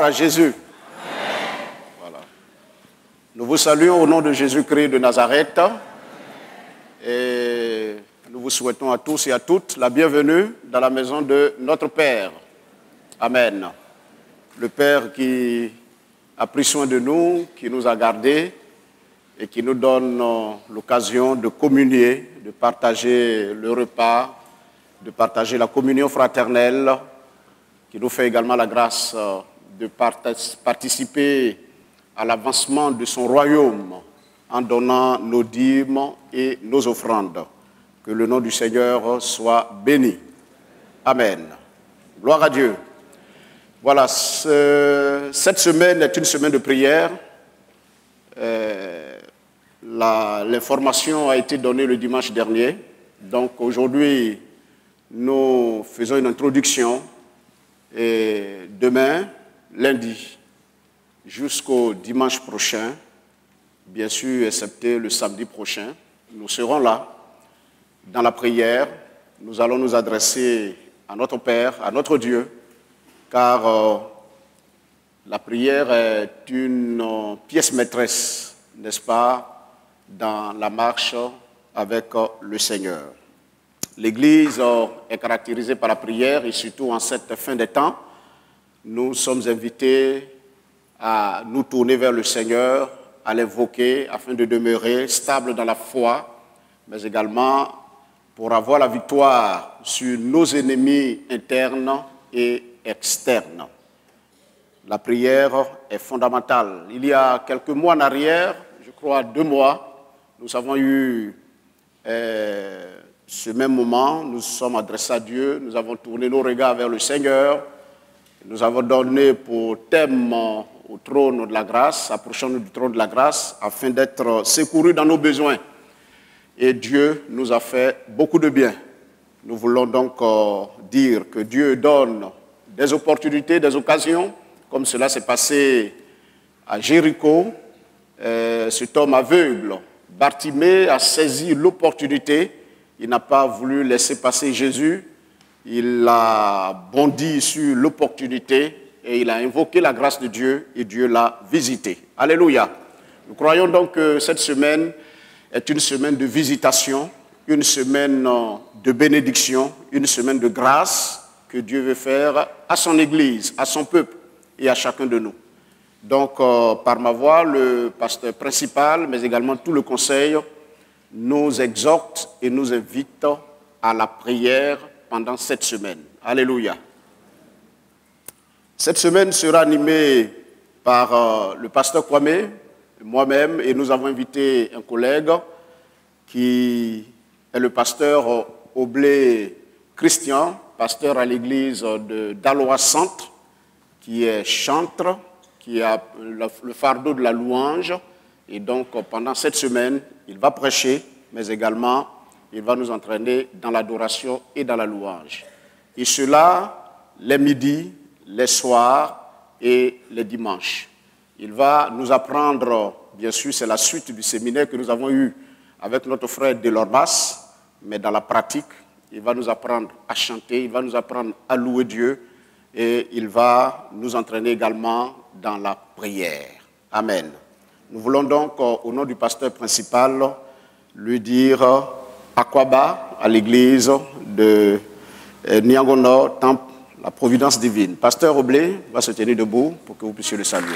à Jésus. Voilà. Nous vous saluons au nom de Jésus-Christ de Nazareth et nous vous souhaitons à tous et à toutes la bienvenue dans la maison de notre Père. Amen. Le Père qui a pris soin de nous, qui nous a gardés et qui nous donne l'occasion de communier, de partager le repas, de partager la communion fraternelle, qui nous fait également la grâce de participer à l'avancement de son royaume en donnant nos dîmes et nos offrandes. Que le nom du Seigneur soit béni. Amen. Gloire à Dieu. Voilà, cette semaine est une semaine de prière. L'information a été donnée le dimanche dernier. Donc aujourd'hui, nous faisons une introduction. Et demain, lundi, jusqu'au dimanche prochain, bien sûr, excepté le samedi prochain, nous serons là, dans la prière. Nous allons nous adresser à notre Père, à notre Dieu, car la prière est une pièce maîtresse, n'est-ce pas, dans la marche avec le Seigneur. L'Église est caractérisée par la prière et surtout en cette fin des temps, nous sommes invités à nous tourner vers le Seigneur, à l'invoquer afin de demeurer stable dans la foi, mais également pour avoir la victoire sur nos ennemis internes et externes. La prière est fondamentale. Il y a quelques mois en arrière, je crois 2 mois, nous avons eu ce même moment, nous sommes adressés à Dieu, nous avons tourné nos regards vers le Seigneur, nous avons donné pour thème au trône de la grâce, approchons-nous du trône de la grâce, afin d'être secourus dans nos besoins. Et Dieu nous a fait beaucoup de bien. Nous voulons donc dire que Dieu donne des opportunités, des occasions, comme cela s'est passé à Jéricho. Cet homme aveugle, Bartimée, a saisi l'opportunité. Il n'a pas voulu laisser passer Jésus. Il a bondi sur l'opportunité et il a invoqué la grâce de Dieu et Dieu l'a visité. Alléluia. Nous croyons donc que cette semaine est une semaine de visitation, une semaine de bénédiction, une semaine de grâce que Dieu veut faire à son Église, à son peuple et à chacun de nous. Donc, par ma voix, le pasteur principal, mais également tout le conseil, nous exhorte et nous invite à la prière pendant cette semaine. Alléluia. Cette semaine sera animée par le pasteur Kwame, moi-même, et nous avons invité un collègue qui est le pasteur Oblé Christian, pasteur à l'église d'Alois Centre, qui est chantre, qui a le fardeau de la louange. Et donc, pendant cette semaine, il va prêcher, mais également, il va nous entraîner dans l'adoration et dans la louange. Et cela, les midis, les soirs et les dimanches. Il va nous apprendre, bien sûr, c'est la suite du séminaire que nous avons eu avec notre frère Delormas, mais dans la pratique, il va nous apprendre à chanter, il va nous apprendre à louer Dieu et il va nous entraîner également dans la prière. Amen. Nous voulons donc, au nom du pasteur principal, lui dire Akwaba à l'église de Niangono, Temple, la Providence divine. Pasteur Oblé va se tenir debout pour que vous puissiez le saluer.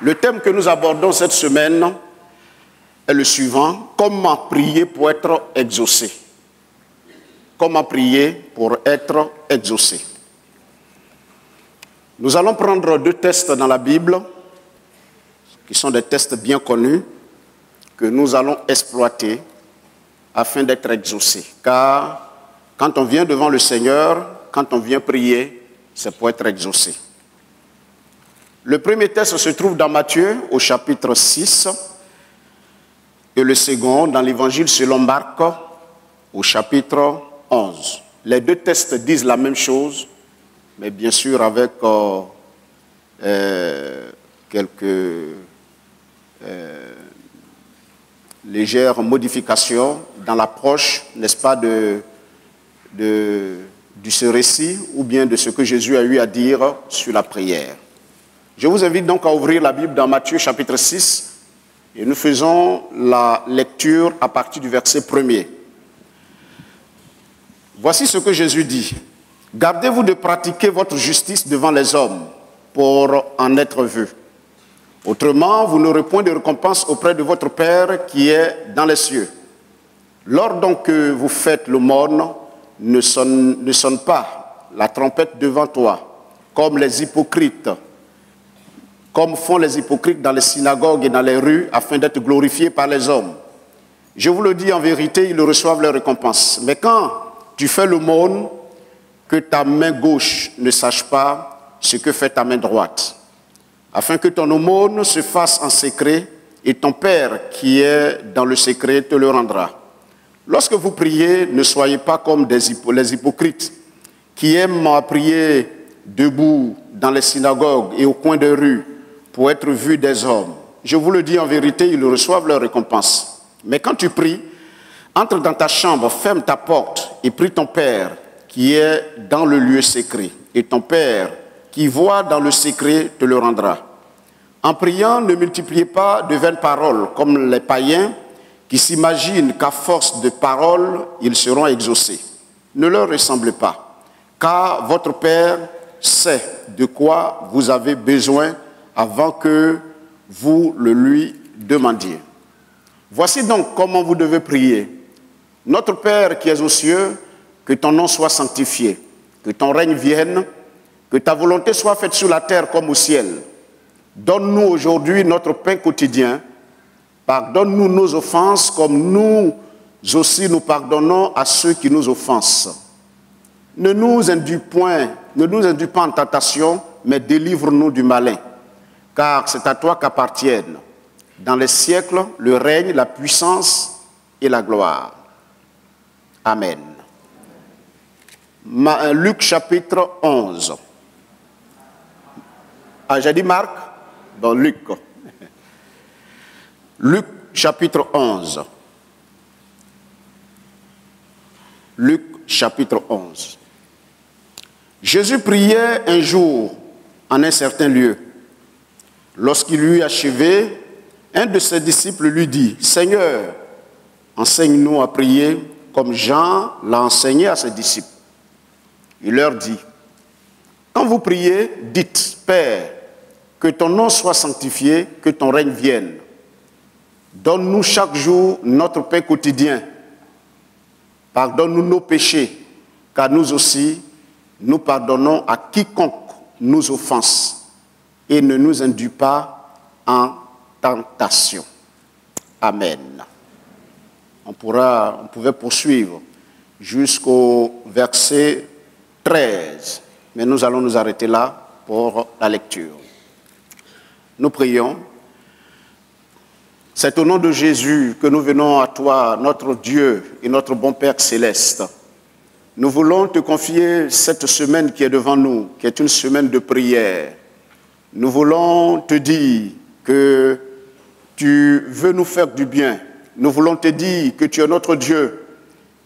Le thème que nous abordons cette semaine est le suivant: comment prier pour être exaucé? Comment prier pour être exaucé? Nous allons prendre 2 tests dans la Bible, qui sont des tests bien connus, que nous allons exploiter afin d'être exaucés. Car quand on vient devant le Seigneur, quand on vient prier, c'est pour être exaucé. Le premier test se trouve dans Matthieu, au chapitre 6, et le second dans l'Évangile selon Marc, au chapitre 11. Les 2 tests disent la même chose, mais bien sûr avec quelques légères modifications dans l'approche, n'est-ce pas, de de ce récit ou bien de ce que Jésus a eu à dire sur la prière. Je vous invite donc à ouvrir la Bible dans Matthieu chapitre 6 et nous faisons la lecture à partir du verset 1er. Voici ce que Jésus dit. « Gardez-vous de pratiquer votre justice devant les hommes pour en être vus. Autrement, vous n'aurez point de récompense auprès de votre Père qui est dans les cieux. Lors donc que vous faites l'aumône, ne sonne pas la trompette devant toi, comme font les hypocrites dans les synagogues et dans les rues, afin d'être glorifiés par les hommes. Je vous le dis en vérité, ils reçoivent leur récompense. Mais quand tu fais l'aumône, que ta main gauche ne sache pas ce que fait ta main droite, afin que ton aumône se fasse en secret, et ton Père qui est dans le secret te le rendra. Lorsque vous priez, ne soyez pas comme les hypocrites, qui aiment à prier debout dans les synagogues et au coin des rues, pour être vus des hommes. Je vous le dis en vérité, ils reçoivent leur récompense. Mais quand tu pries, entre dans ta chambre, ferme ta porte et prie ton Père qui est dans le lieu secret. Et ton Père qui voit dans le secret te le rendra. En priant, ne multipliez pas de vaines paroles comme les païens qui s'imaginent qu'à force de paroles, ils seront exaucés. Ne leur ressemblez pas, car votre Père sait de quoi vous avez besoin avant que vous le lui demandiez. Voici donc comment vous devez prier. Notre Père qui es aux cieux, que ton nom soit sanctifié, que ton règne vienne, que ta volonté soit faite sur la terre comme au ciel. Donne-nous aujourd'hui notre pain quotidien. Pardonne-nous nos offenses comme nous aussi nous pardonnons à ceux qui nous offensent. Ne nous induis pas en tentation, mais délivre-nous du malin. Car c'est à toi qu'appartiennent, dans les siècles, le règne, la puissance et la gloire. Amen. Luc chapitre 11. Ah, j'ai dit Marc? Bon, Luc. Luc chapitre 11. Luc chapitre 11. Jésus priait un jour en un certain lieu. Lorsqu'il eut achevé, un de ses disciples lui dit, « Seigneur, enseigne-nous à prier comme Jean l'a enseigné à ses disciples. » Il leur dit, « Quand vous priez, dites, Père, que ton nom soit sanctifié, que ton règne vienne. Donne-nous chaque jour notre pain quotidien. Pardonne-nous nos péchés, car nous aussi, nous pardonnons à quiconque nous offense. Et ne nous induis pas en tentation. » Amen. On pouvait poursuivre jusqu'au verset 13, mais nous allons nous arrêter là pour la lecture. Nous prions. C'est au nom de Jésus que nous venons à toi, notre Dieu et notre bon Père céleste. Nous voulons te confier cette semaine qui est devant nous, qui est une semaine de prière. Nous voulons te dire que tu veux nous faire du bien. Nous voulons te dire que tu es notre Dieu.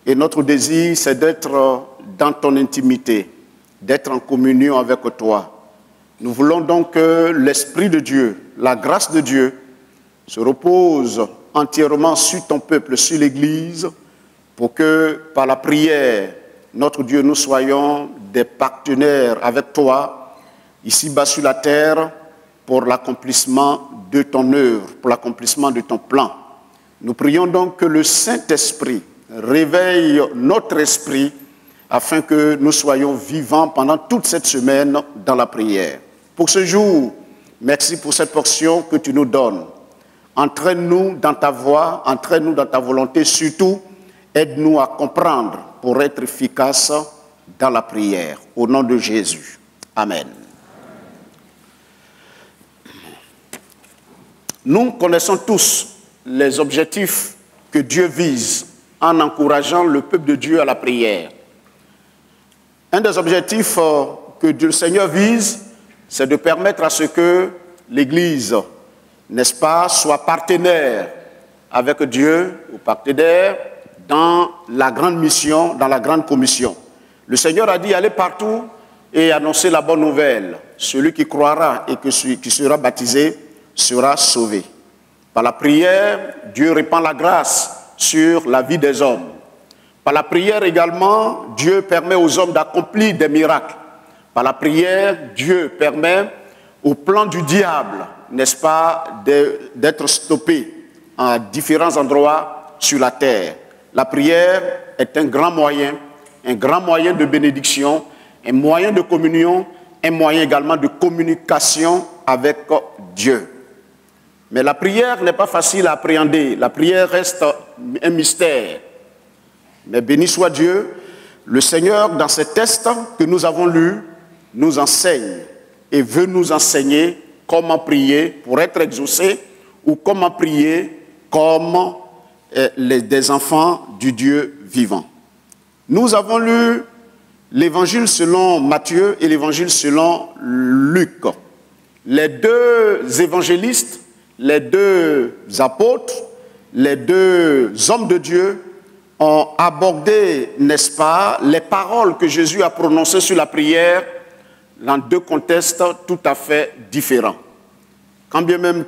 Et notre désir, c'est d'être dans ton intimité, d'être en communion avec toi. Nous voulons donc que l'Esprit de Dieu, la grâce de Dieu, se repose entièrement sur ton peuple, sur l'Église, pour que par la prière, notre Dieu, nous soyons des partenaires avec toi, ici-bas sur la terre, pour l'accomplissement de ton œuvre, pour l'accomplissement de ton plan. Nous prions donc que le Saint-Esprit réveille notre esprit afin que nous soyons vivants pendant toute cette semaine dans la prière. Pour ce jour, merci pour cette portion que tu nous donnes. Entraîne-nous dans ta voie, entraîne-nous dans ta volonté, surtout aide-nous à comprendre pour être efficaces dans la prière. Au nom de Jésus. Amen. Nous connaissons tous les objectifs que Dieu vise en encourageant le peuple de Dieu à la prière. Un des objectifs que le Seigneur vise, c'est de permettre à ce que l'Église, n'est-ce pas, soit partenaire avec Dieu ou partenaire dans la grande mission, dans la grande commission. Le Seigneur a dit, allez partout et annoncez la bonne nouvelle. Celui qui croira et qui sera baptisé sera sauvé. Par la prière, Dieu répand la grâce sur la vie des hommes. Par la prière également, Dieu permet aux hommes d'accomplir des miracles. Par la prière, Dieu permet au plan du diable, n'est-ce pas, d'être stoppé à différents endroits sur la terre. La prière est un grand moyen de bénédiction, un moyen de communion, un moyen également de communication avec Dieu. Mais la prière n'est pas facile à appréhender. La prière reste un mystère. Mais béni soit Dieu, le Seigneur, dans ces textes que nous avons lus, nous enseigne et veut nous enseigner comment prier pour être exaucé ou comment prier comme des enfants du Dieu vivant. Nous avons lu l'évangile selon Matthieu et l'évangile selon Luc. Les deux évangélistes, les deux apôtres, les deux hommes de Dieu ont abordé, n'est-ce pas, les paroles que Jésus a prononcées sur la prière dans deux contextes tout à fait différents. Quand bien même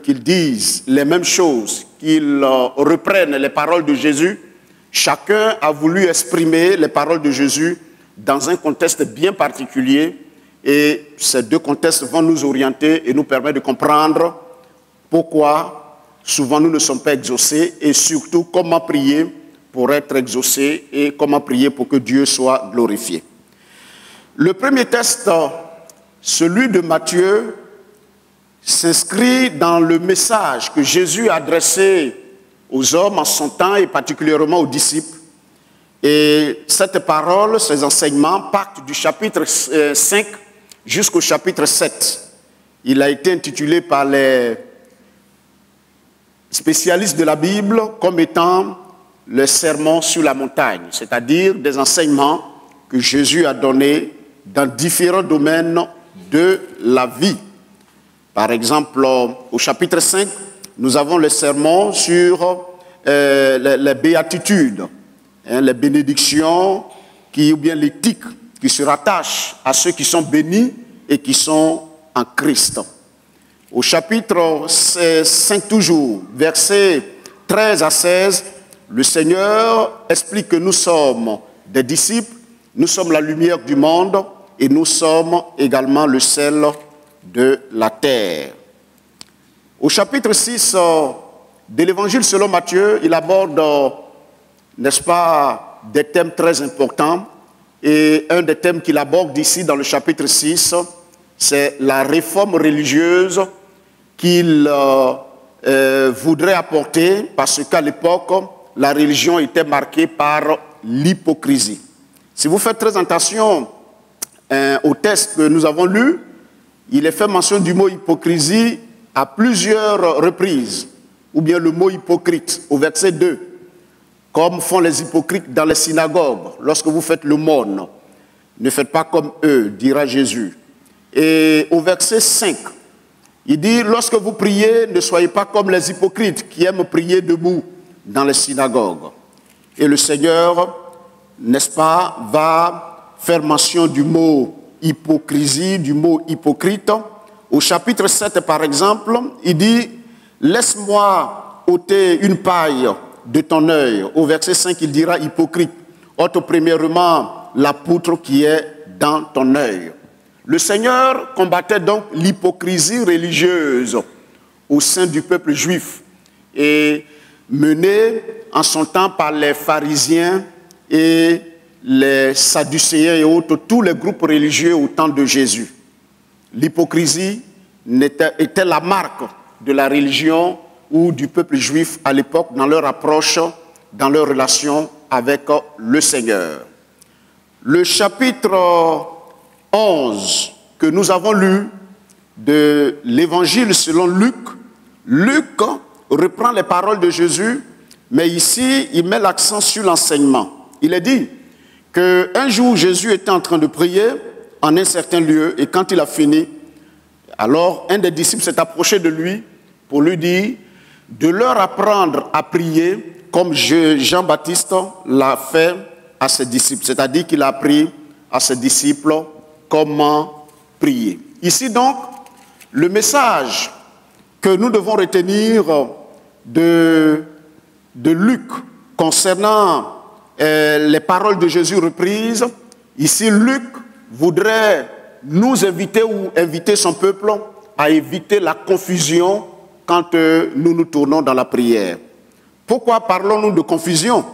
qu'ils disent les mêmes choses, qu'ils reprennent les paroles de Jésus, chacun a voulu exprimer les paroles de Jésus dans un contexte bien particulier, et ces deux contextes vont nous orienter et nous permettre de comprendre pourquoi souvent nous ne sommes pas exaucés et surtout comment prier pour être exaucés et comment prier pour que Dieu soit glorifié. Le premier texte, celui de Matthieu, s'inscrit dans le message que Jésus a adressé aux hommes en son temps et particulièrement aux disciples. Et cette parole, ces enseignements partent du chapitre 5 jusqu'au chapitre 7. Il a été intitulé par les spécialistes de la Bible comme étant le sermon sur la montagne, c'est-à-dire des enseignements que Jésus a donnés dans différents domaines de la vie. Par exemple, au chapitre 5, nous avons le sermon sur les béatitudes, les bénédictions ou bien l'éthique qui se rattachent à ceux qui sont bénis et qui sont en Christ. Au chapitre 5 toujours, versets 13 à 16, le Seigneur explique que nous sommes des disciples, nous sommes la lumière du monde et nous sommes également le sel de la terre. Au chapitre 6 de l'Évangile selon Matthieu, il aborde, n'est-ce pas, des thèmes très importants. Et un des thèmes qu'il aborde ici dans le chapitre 6, c'est la réforme religieuse qu'il voudrait apporter, parce qu'à l'époque, la religion était marquée par l'hypocrisie. Si vous faites très attention au texte que nous avons lu, il est fait mention du mot hypocrisie à plusieurs reprises, ou bien le mot hypocrite au verset 2, comme font les hypocrites dans les synagogues, lorsque vous faites l'aumône. Ne faites pas comme eux, dira Jésus. Et au verset 5, il dit, lorsque vous priez, ne soyez pas comme les hypocrites qui aiment prier debout dans les synagogues. Et le Seigneur, n'est-ce pas, va faire mention du mot hypocrisie, du mot hypocrite. Au chapitre 7, par exemple, il dit, laisse-moi ôter une paille de ton œil. Au verset 5, il dira, hypocrite, ôte premièrement la poutre qui est dans ton œil. Le Seigneur combattait donc l'hypocrisie religieuse au sein du peuple juif et menée en son temps par les pharisiens et les sadducéens et autres, tous les groupes religieux au temps de Jésus. L'hypocrisie était la marque de la religion ou du peuple juif à l'époque dans leur approche, dans leur relation avec le Seigneur. Le chapitre 11 que nous avons lu de l'Évangile selon Luc, Luc reprend les paroles de Jésus, mais ici, il met l'accent sur l'enseignement. Il est dit qu'un jour, Jésus était en train de prier en un certain lieu, et quand il a fini, alors un des disciples s'est approché de lui pour lui dire de leur apprendre à prier comme Jean-Baptiste l'a fait à ses disciples, c'est-à-dire qu'il a appris à ses disciples comment prier. Ici donc, le message que nous devons retenir de Luc concernant les paroles de Jésus reprises, ici Luc voudrait nous inviter ou inviter son peuple à éviter la confusion quand nous nous tournons dans la prière. Pourquoi parlons-nous de confusion?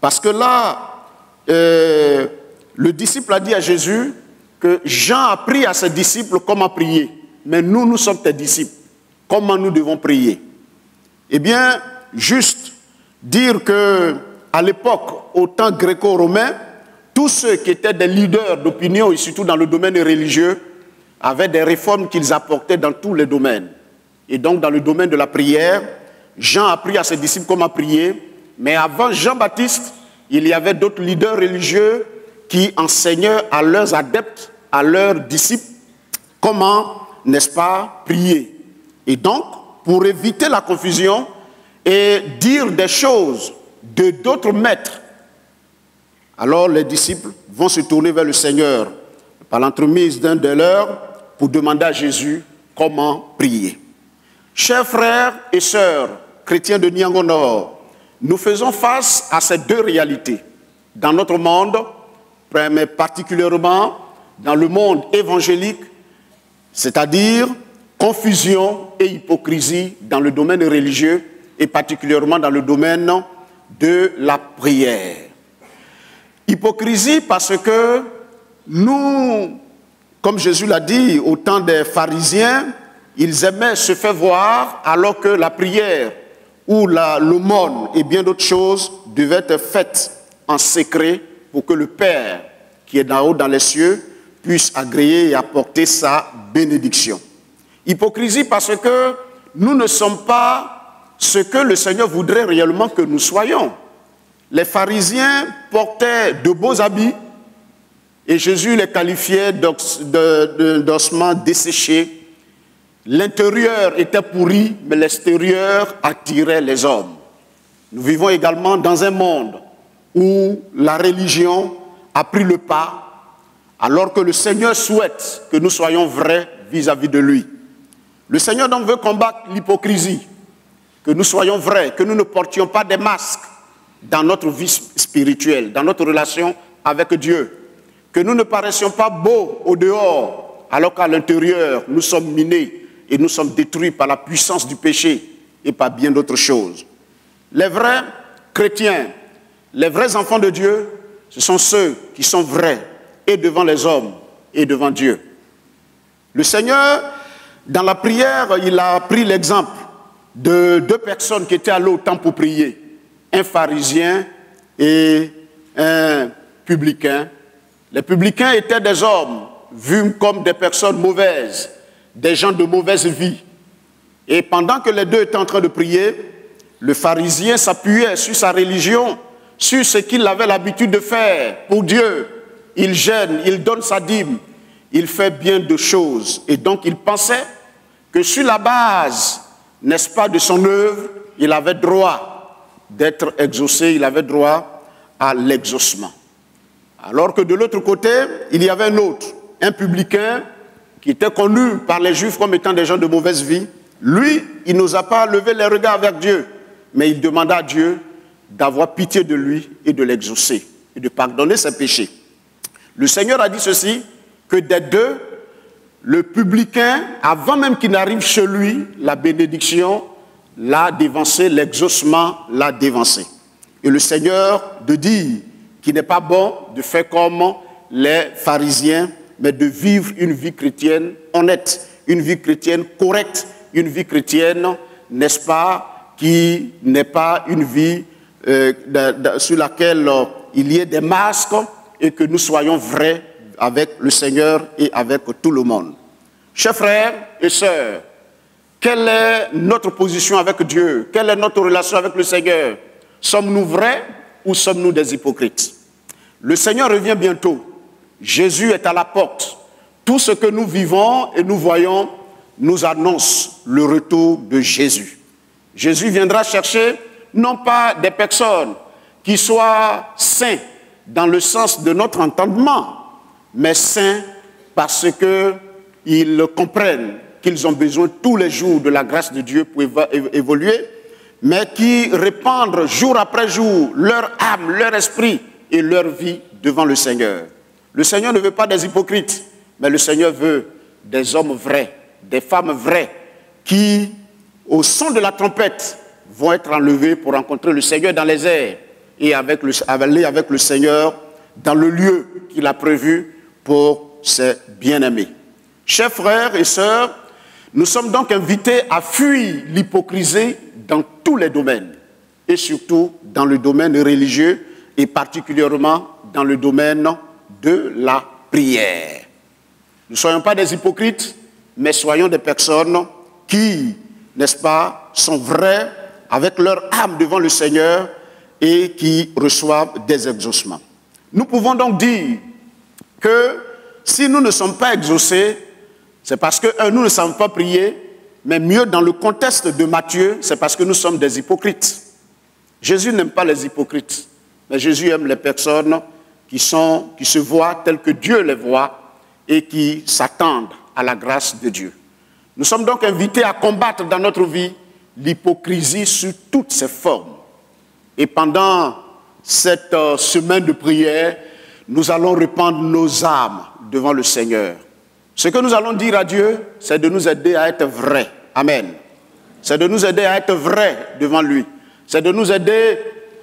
Parce que là, le disciple a dit à Jésus que Jean a appris à ses disciples comment prier. Mais nous, nous sommes tes disciples. Comment nous devons prier? Eh bien, juste dire que à l'époque, au temps gréco-romain, tous ceux qui étaient des leaders d'opinion, et surtout dans le domaine religieux, avaient des réformes qu'ils apportaient dans tous les domaines. Et donc, dans le domaine de la prière, Jean a appris à ses disciples comment prier. Mais avant Jean-Baptiste, il y avait d'autres leaders religieux qui enseignaient à leurs adeptes, à leurs disciples, comment, n'est-ce pas, prier. Et donc, pour éviter la confusion et dire des choses de d'autres maîtres, alors les disciples vont se tourner vers le Seigneur par l'entremise d'un de leurs pour demander à Jésus comment prier. Chers frères et sœurs chrétiens de Niango Nord, nous faisons face à ces deux réalités dans notre monde, mais particulièrement dans le monde évangélique, c'est-à-dire confusion et hypocrisie dans le domaine religieux et particulièrement dans le domaine de la prière. Hypocrisie parce que nous, comme Jésus l'a dit, au temps des pharisiens, ils aimaient se faire voir alors que la prière ou l'aumône et bien d'autres choses devaient être faites en secret pour que le Père qui est d'en haut dans les cieux puisse agréer et apporter sa bénédiction. Hypocrisie parce que nous ne sommes pas ce que le Seigneur voudrait réellement que nous soyons. Les pharisiens portaient de beaux habits et Jésus les qualifiait d'ossements desséchés. L'intérieur était pourri, mais l'extérieur attirait les hommes. Nous vivons également dans un monde où la religion a pris le pas, alors que le Seigneur souhaite que nous soyons vrais vis-à-vis de lui. Le Seigneur donc veut combattre l'hypocrisie, que nous soyons vrais, que nous ne portions pas des masques dans notre vie spirituelle, dans notre relation avec Dieu, que nous ne paraissions pas beaux au dehors, alors qu'à l'intérieur, nous sommes minés et nous sommes détruits par la puissance du péché et par bien d'autres choses. Les vrais chrétiens, les vrais enfants de Dieu, ce sont ceux qui sont vrais et devant les hommes et devant Dieu. Le Seigneur, dans la prière, il a pris l'exemple de deux personnes qui étaient allées au temple pour prier, un pharisien et un publicain. Les publicains étaient des hommes vus comme des personnes mauvaises, des gens de mauvaise vie. Et pendant que les deux étaient en train de prier, le pharisien s'appuyait sur sa religion, sur ce qu'il avait l'habitude de faire pour Dieu. Il jeûne, il donne sa dîme, il fait bien de choses. Et donc il pensait que sur la base, n'est-ce pas, de son œuvre, il avait droit d'être exaucé, il avait droit à l'exaucement. Alors que de l'autre côté, il y avait un autre, un publicain qui était connu par les Juifs comme étant des gens de mauvaise vie. Lui, il n'osa pas lever les regards vers Dieu, mais il demanda à Dieu d'avoir pitié de lui et de l'exaucer et de pardonner ses péchés. Le Seigneur a dit ceci, que des deux, le publicain, avant même qu'il n'arrive chez lui, la bénédiction l'a dévancé, l'exaucement l'a dévancé. Et le Seigneur de dire qu'il n'est pas bon de faire comme les pharisiens, mais de vivre une vie chrétienne honnête, une vie chrétienne correcte, une vie chrétienne, n'est-ce pas, qui n'est pas une vie sur laquelle il y ait des masques et que nous soyons vrais avec le Seigneur et avec tout le monde. Chers frères et sœurs, quelle est notre position avec Dieu? Quelle est notre relation avec le Seigneur? Sommes-nous vrais ou sommes-nous des hypocrites? Le Seigneur revient bientôt. Jésus est à la porte. Tout ce que nous vivons et nous voyons nous annonce le retour de Jésus. Jésus viendra chercher non pas des personnes qui soient saints dans le sens de notre entendement, mais saints parce qu'ils comprennent qu'ils ont besoin tous les jours de la grâce de Dieu pour évoluer, mais qui répandent jour après jour leur âme, leur esprit et leur vie devant le Seigneur. Le Seigneur ne veut pas des hypocrites, mais le Seigneur veut des hommes vrais, des femmes vraies, qui, au son de la trompette, vont être enlevés pour rencontrer le Seigneur dans les airs et aller avec le Seigneur dans le lieu qu'il a prévu pour ses bien-aimés. Chers frères et sœurs, nous sommes donc invités à fuir l'hypocrisie dans tous les domaines, et surtout dans le domaine religieux, et particulièrement dans le domaine de la prière. Ne soyons pas des hypocrites, mais soyons des personnes qui, n'est-ce pas, sont vraies avec leur âme devant le Seigneur et qui reçoivent des exaucements. Nous pouvons donc dire que si nous ne sommes pas exaucés, c'est parce que, nous ne savons pas prier, mais mieux dans le contexte de Matthieu, c'est parce que nous sommes des hypocrites. Jésus n'aime pas les hypocrites, mais Jésus aime les personnes qui se voient telles que Dieu les voit et qui s'attendent à la grâce de Dieu. Nous sommes donc invités à combattre dans notre vie l'hypocrisie sous toutes ses formes. Et pendant cette semaine de prière, nous allons répandre nos âmes devant le Seigneur. Ce que nous allons dire à Dieu, c'est de nous aider à être vrais. Amen. C'est de nous aider à être vrais devant lui. C'est de nous aider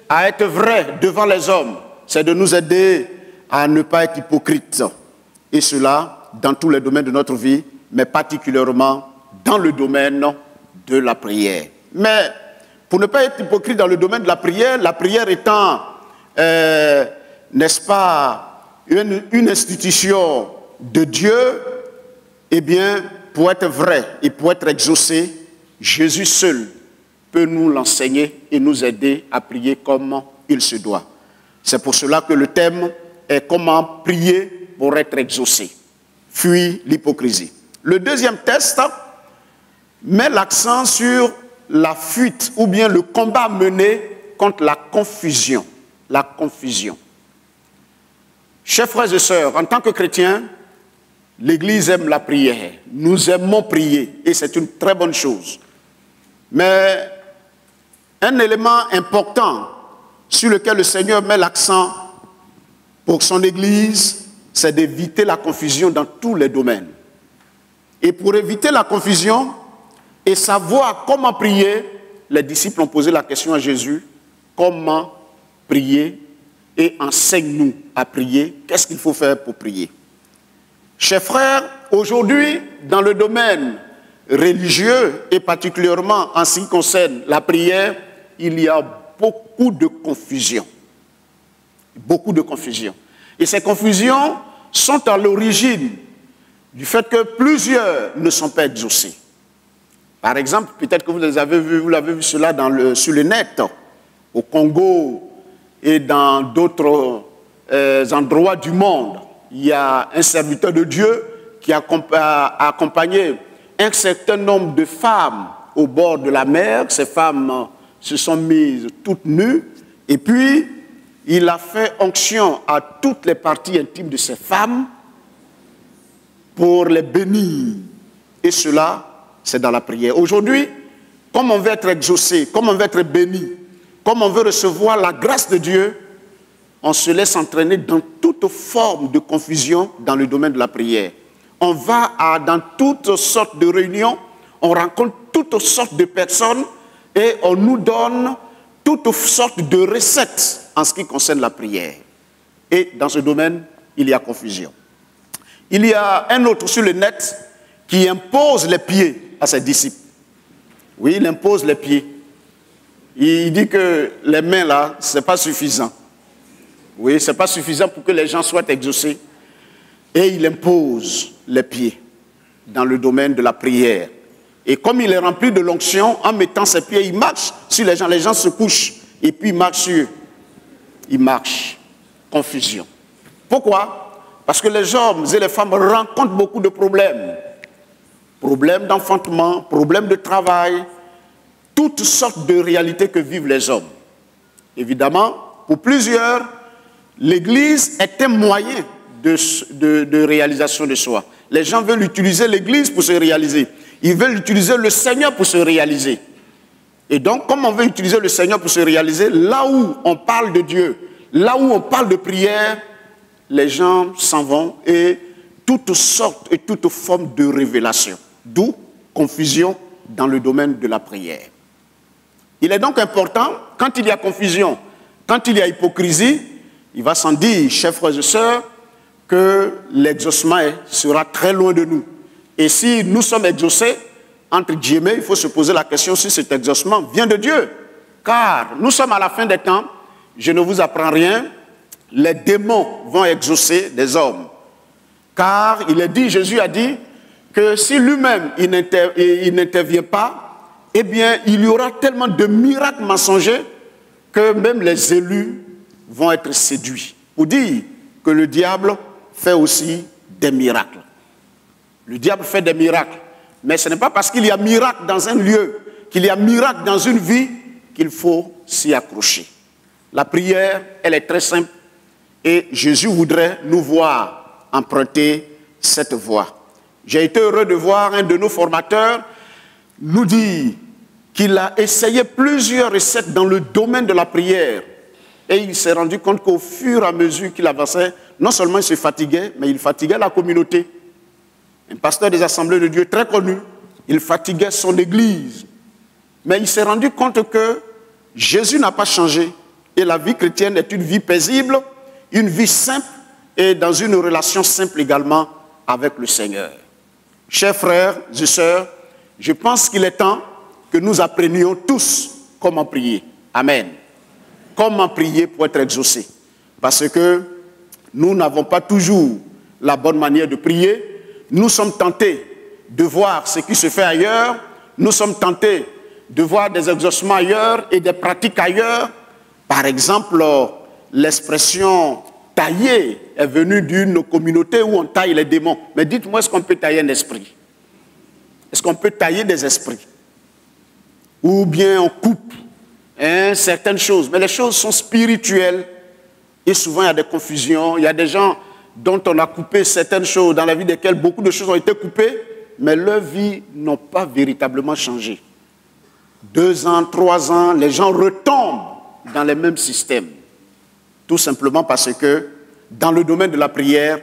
à être vrais devant les hommes. C'est de nous aider à ne pas être hypocrites. Et cela dans tous les domaines de notre vie, mais particulièrement dans le domaine de la prière. Mais pour ne pas être hypocrite dans le domaine de la prière étant, n'est-ce pas, une institution de Dieu, eh bien, pour être vrai et pour être exaucé, Jésus seul peut nous l'enseigner et nous aider à prier comme il se doit. C'est pour cela que le thème est comment prier pour être exaucé. Fuir l'hypocrisie. Le deuxième test met l'accent sur la fuite ou bien le combat mené contre la confusion. La confusion. Chers frères et sœurs, en tant que chrétiens, l'Église aime la prière. Nous aimons prier et c'est une très bonne chose. Mais un élément important sur lequel le Seigneur met l'accent pour son Église, c'est d'éviter la confusion dans tous les domaines. Et pour éviter la confusion et savoir comment prier, les disciples ont posé la question à Jésus, comment prier et enseigne-nous à prier, qu'est-ce qu'il faut faire pour prier? Chers frères, aujourd'hui, dans le domaine religieux et particulièrement en ce qui concerne la prière, il y a beaucoup de confusion. Beaucoup de confusion. Et ces confusions sont à l'origine du fait que plusieurs ne sont pas exaucés. Par exemple, peut-être que vous l'avez vu cela sur le net, au Congo et dans d'autres endroits du monde. Il y a un serviteur de Dieu qui a accompagné un certain nombre de femmes au bord de la mer. Ces femmes se sont mises toutes nues et puis il a fait onction à toutes les parties intimes de ces femmes pour les bénir. Et cela, c'est dans la prière. Aujourd'hui, comme on veut être exaucé, comme on veut être béni, comme on veut recevoir la grâce de Dieu, on se laisse entraîner dans toute forme de confusion dans le domaine de la prière. On va dans toutes sortes de réunions, on rencontre toutes sortes de personnes et on nous donne toutes sortes de recettes en ce qui concerne la prière. Et dans ce domaine, il y a confusion. Il y a un autre sur le net qui impose les pieds à ses disciples. Oui, il impose les pieds. Il dit que les mains là, ce n'est pas suffisant. Oui, ce n'est pas suffisant pour que les gens soient exaucés. Et il impose les pieds dans le domaine de la prière. Et comme il est rempli de l'onction, en mettant ses pieds, il marche sur les gens se couchent. Et puis il marche sur eux. Il marche. Confusion. Pourquoi? Parce que les hommes et les femmes rencontrent beaucoup de problèmes. Problèmes d'enfantement, problèmes de travail. toutes sortes de réalités que vivent les hommes. Évidemment, pour plusieurs, l'Église est un moyen de réalisation de soi. Les gens veulent utiliser l'Église pour se réaliser. Ils veulent utiliser le Seigneur pour se réaliser. Et donc, comme on veut utiliser le Seigneur pour se réaliser, là où on parle de Dieu, là où on parle de prière, les gens s'en vont et toutes sortes et toutes formes de révélation. D'où confusion dans le domaine de la prière. Il est donc important, quand il y a confusion, quand il y a hypocrisie, il va sans dire, chers frères et sœurs, que l'exaucement sera très loin de nous. Et si nous sommes exaucés, entre guillemets, il faut se poser la question si cet exaucement vient de Dieu. Car nous sommes à la fin des temps, je ne vous apprends rien, les démons vont exaucer des hommes. Car il est dit, Jésus a dit, que si lui-même il n'intervient pas, eh bien, il y aura tellement de miracles mensongers que même les élus vont être séduits. Pour dire que le diable fait aussi des miracles. Le diable fait des miracles. Mais ce n'est pas parce qu'il y a miracle dans un lieu, qu'il y a miracle dans une vie, qu'il faut s'y accrocher. La prière, elle est très simple. Et Jésus voudrait nous voir emprunter cette voie. J'ai été heureux de voir un de nos formateurs nous dire qu'il a essayé plusieurs recettes dans le domaine de la prière. Et il s'est rendu compte qu'au fur et à mesure qu'il avançait, non seulement il se fatiguait, mais il fatiguait la communauté. Un pasteur des Assemblées de Dieu très connu, il fatiguait son église. Mais il s'est rendu compte que Jésus n'a pas changé. Et la vie chrétienne est une vie paisible, une vie simple et dans une relation simple également avec le Seigneur. Chers frères et sœurs, je pense qu'il est temps que nous apprenions tous comment prier. Amen. Comment prier pour être exaucé. Parce que nous n'avons pas toujours la bonne manière de prier. Nous sommes tentés de voir ce qui se fait ailleurs. Nous sommes tentés de voir des exaucements ailleurs et des pratiques ailleurs. Par exemple, l'expression « tailler » est venue d'une communauté où on taille les démons. Mais dites-moi, est-ce qu'on peut tailler un esprit? Est-ce qu'on peut tailler des esprits? Ou bien on coupe certaines choses. Mais les choses sont spirituelles. Et souvent, il y a des confusions. Il y a des gens dont on a coupé certaines choses, dans la vie desquelles beaucoup de choses ont été coupées, mais leur vie n'a pas véritablement changé. 2 ans, 3 ans, les gens retombent dans les mêmes systèmes. Tout simplement parce que dans le domaine de la prière,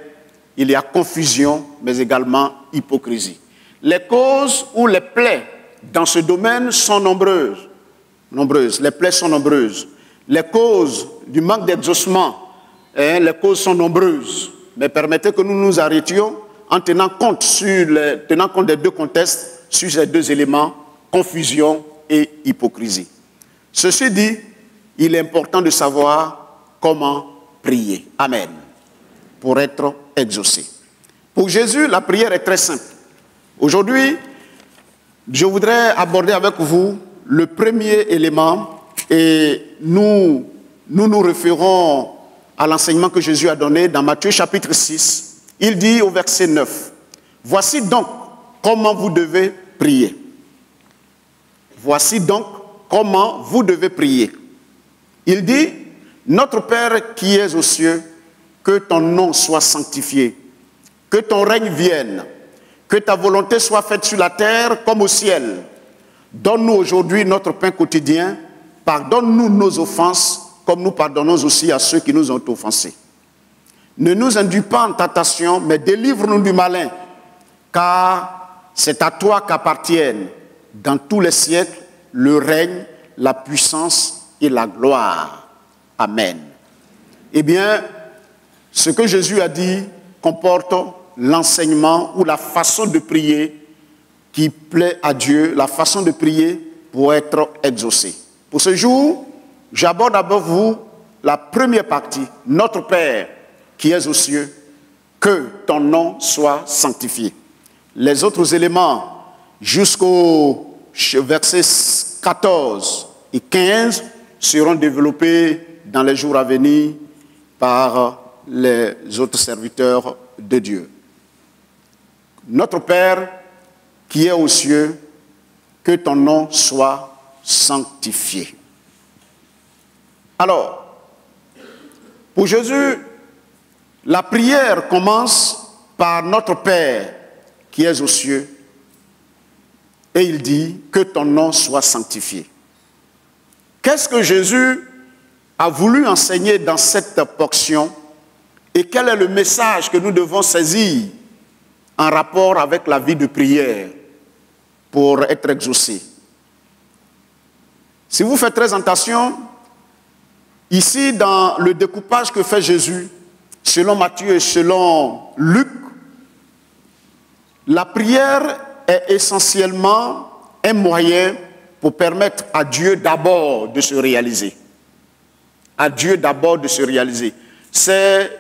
il y a confusion, mais également hypocrisie. Les causes ou les plaies dans ce domaine sont nombreuses. Les plaies sont nombreuses. Les causes du manque d'exaucement, les causes sont nombreuses. Mais permettez que nous nous arrêtions en tenant compte des deux contextes, sur ces deux éléments, confusion et hypocrisie. Ceci dit, il est important de savoir comment prier. Amen. Pour être exaucé. Pour Jésus, la prière est très simple. Aujourd'hui, je voudrais aborder avec vous le premier élément et nous nous référons à l'enseignement que Jésus a donné dans Matthieu chapitre 6. Il dit au verset 9, « Voici donc comment vous devez prier. Voici donc comment vous devez prier. » Il dit, « Notre Père qui es aux cieux, que ton nom soit sanctifié, que ton règne vienne, que ta volonté soit faite sur la terre comme au ciel. Donne-nous aujourd'hui notre pain quotidien, pardonne-nous nos offenses, comme nous pardonnons aussi à ceux qui nous ont offensés. Ne nous induis pas en tentation, mais délivre-nous du malin, car c'est à toi qu'appartiennent dans tous les siècles le règne, la puissance et la gloire. Amen. » Eh bien, ce que Jésus a dit comporte l'enseignement ou la façon de prier qui plaît à Dieu, la façon de prier pour être exaucé. Pour ce jour, j'aborde avec vous la première partie, notre Père qui es aux cieux, que ton nom soit sanctifié. Les autres éléments, jusqu'au verset 14 et 15, seront développés dans les jours à venir par les autres serviteurs de Dieu. Notre Père qui est aux cieux, que ton nom soit sanctifiés. Alors, pour Jésus, la prière commence par notre Père qui est aux cieux. Et il dit que ton nom soit sanctifié. Qu'est-ce que Jésus a voulu enseigner dans cette portion et quel est le message que nous devons saisir en rapport avec la vie de prière pour être exaucé? Si vous faites très attention, ici dans le découpage que fait Jésus, selon Matthieu et selon Luc, la prière est essentiellement un moyen pour permettre à Dieu d'abord de se réaliser. À Dieu d'abord de se réaliser. C'est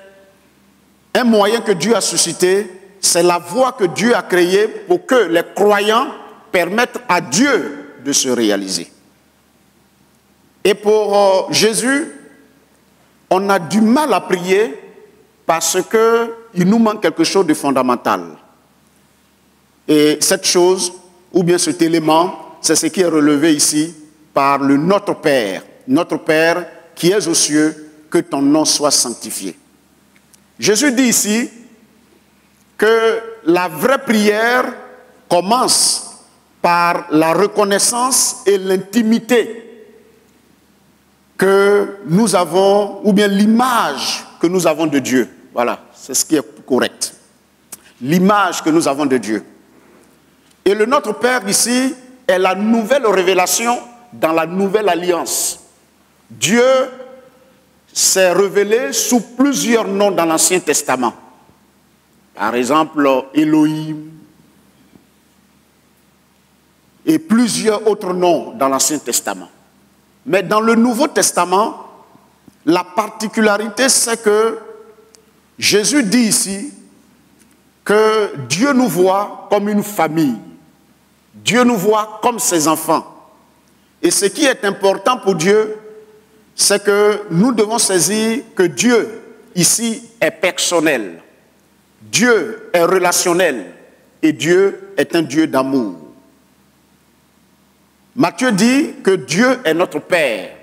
un moyen que Dieu a suscité, c'est la voie que Dieu a créée pour que les croyants permettent à Dieu de se réaliser. Et pour Jésus, on a du mal à prier parce qu'il nous manque quelque chose de fondamental. Et cette chose, ou bien cet élément, c'est ce qui est relevé ici par le Notre Père. Notre Père qui es aux cieux, que ton nom soit sanctifié. Jésus dit ici que la vraie prière commence par la reconnaissance et l'intimité que nous avons, ou bien l'image que nous avons de Dieu. Voilà, c'est ce qui est correct. L'image que nous avons de Dieu. Et le Notre Père ici est la nouvelle révélation dans la nouvelle alliance. Dieu s'est révélé sous plusieurs noms dans l'Ancien Testament. Par exemple, Elohim et plusieurs autres noms dans l'Ancien Testament. Mais dans le Nouveau Testament, la particularité, c'est que Jésus dit ici que Dieu nous voit comme une famille. Dieu nous voit comme ses enfants. Et ce qui est important pour Dieu, c'est que nous devons saisir que Dieu, ici, est personnel. Dieu est relationnel. Et Dieu est un Dieu d'amour. Matthieu dit que Dieu est notre Père.